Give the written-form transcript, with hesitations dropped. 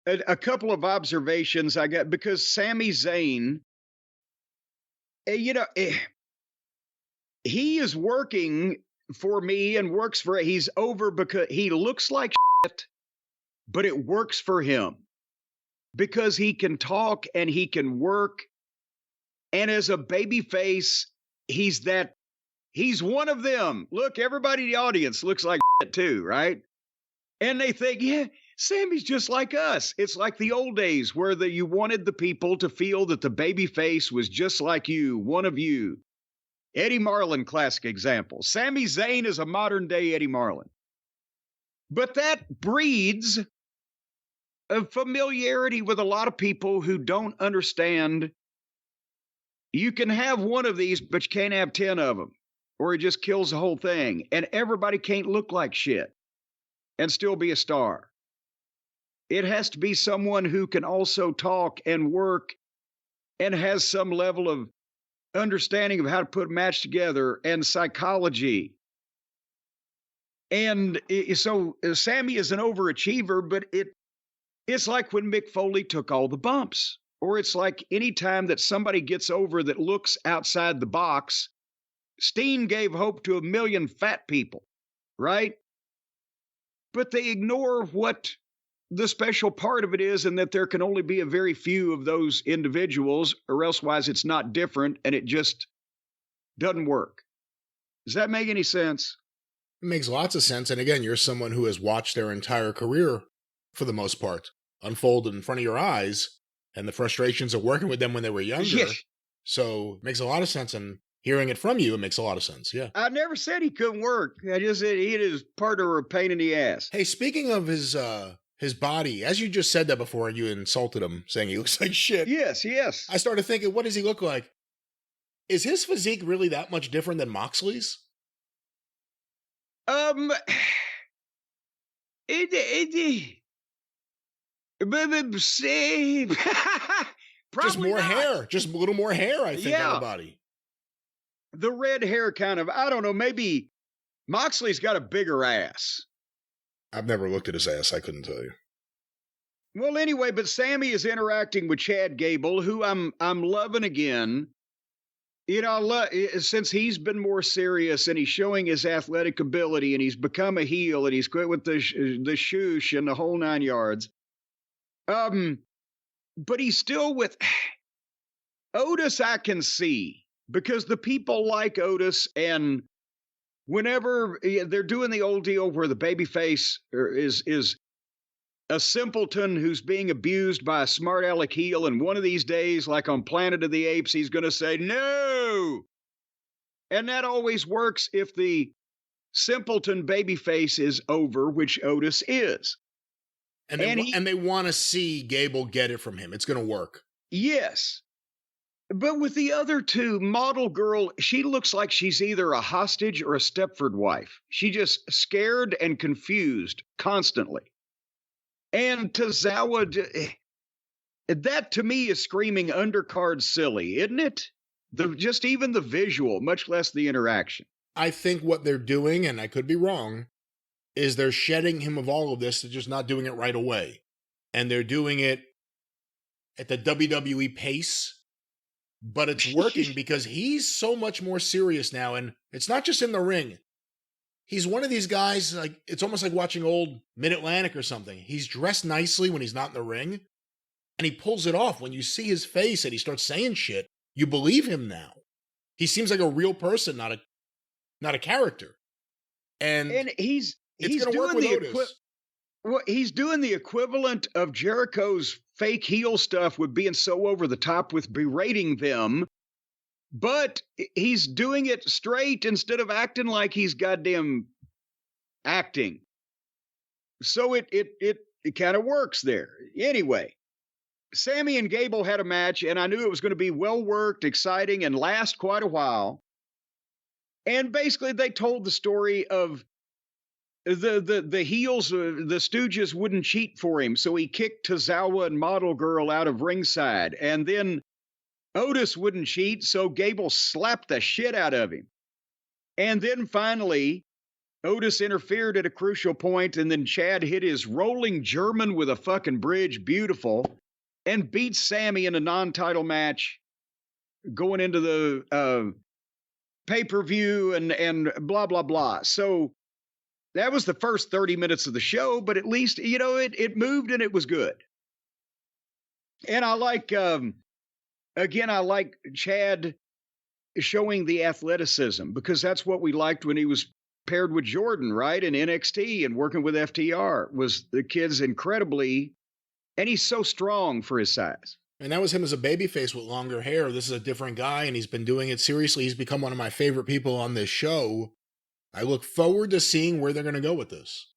a couple of observations I got because Sami Zayn, you know, he is working for me and works for, he's over because he looks like shit, but it works for him because he can talk and he can work. And as a baby face, he's one of them. Look, everybody in the audience looks like shit too, right? And they think, yeah, Sammy's just like us. It's like the old days where you wanted the people to feel that the baby face was just like you, one of you. Eddie Marlin, classic example. Sami Zayn is a modern day Eddie Marlin. But that breeds a familiarity with a lot of people who don't understand. You can have one of these, but you can't have 10 of them, or it just kills the whole thing. And everybody can't look like shit and still be a star. It has to be someone who can also talk and work and has some level of understanding of how to put a match together and psychology. And so Sammy is an overachiever, but it's like when Mick Foley took all the bumps, or it's like any time that somebody gets over that looks outside the box. Steen gave hope to 1 million fat people, right? But they ignore what the special part of it is, and that there can only be a very few of those individuals, or elsewise it's not different and it just doesn't work. Does that make any sense? It makes lots of sense. And again, you're someone who has watched their entire career, for the most part, unfold in front of your eyes, and the frustrations of working with them when they were younger. Yeah. So it makes a lot of sense. And hearing it from you, it makes a lot of sense. Yeah. I never said he couldn't work. I just said he and his partner were a pain in the ass. Hey, speaking of his body, as you just said that before, you insulted him, saying he looks like shit. Yes. I started thinking, what does he look like? Is his physique really that much different than Moxley's? Just more hair. Just a little more hair, I think, on the body. The red hair kind of, I don't know, maybe Moxley's got a bigger ass. I've never looked at his ass. I couldn't tell you. Well, anyway, but Sammy is interacting with Chad Gable, who I'm loving again. You know, since he's been more serious and he's showing his athletic ability and he's become a heel and he's quit with the shoosh and the whole 9 yards. But he's still with Otis. I can see, because the people like Otis, and whenever they're doing the old deal where the babyface is a simpleton who's being abused by a smart aleck heel, and one of these days, like on Planet of the Apes, he's going to say no. And that always works if the simpleton babyface is over, which Otis is. And they want to see Gable get it from him. It's going to work. Yes. But with the other two, Model Girl, she looks like she's either a hostage or a Stepford wife. She just scared and confused constantly. And Tozawa, that to me is screaming undercard silly, isn't it? Just even the visual, much less the interaction. I think what they're doing, and I could be wrong, is they're shedding him of all of this. They're just not doing it right away. And they're doing it at the WWE pace. But it's working because he's so much more serious now. And it's not just in the ring. He's one of these guys, like, it's almost like watching old Mid-Atlantic or something. He's dressed nicely when he's not in the ring. And he pulls it off. When you see his face and he starts saying shit, you believe him now. He seems like a real person, not a character. And he's doing the equivalent of Jericho's fake heel stuff with being so over the top with berating them, but he's doing it straight instead of acting like he's goddamn acting. So it kind of works there. Anyway, Sammy and Gable had a match, and I knew it was going to be well worked, exciting, and last quite a while. And basically, they told the story of the heels, the Stooges wouldn't cheat for him, so he kicked Tozawa and Model Girl out of ringside. And then Otis wouldn't cheat, so Gable slapped the shit out of him. And then finally, Otis interfered at a crucial point, and then Chad hit his rolling German with a fucking bridge, beautiful, and beat Sami in a non-title match going into the pay-per-view and blah, blah, blah. So that was the first 30 minutes of the show, but at least, you know, it moved and it was good. And I like, again, I like Chad showing the athleticism, because that's what we liked when he was paired with Jordan, right? In NXT and working with FTR. Was the kid's incredibly, and he's so strong for his size. And that was him as a babyface with longer hair. This is a different guy, and he's been doing it seriously. He's become one of my favorite people on this show. I look forward to seeing where they're going to go with this.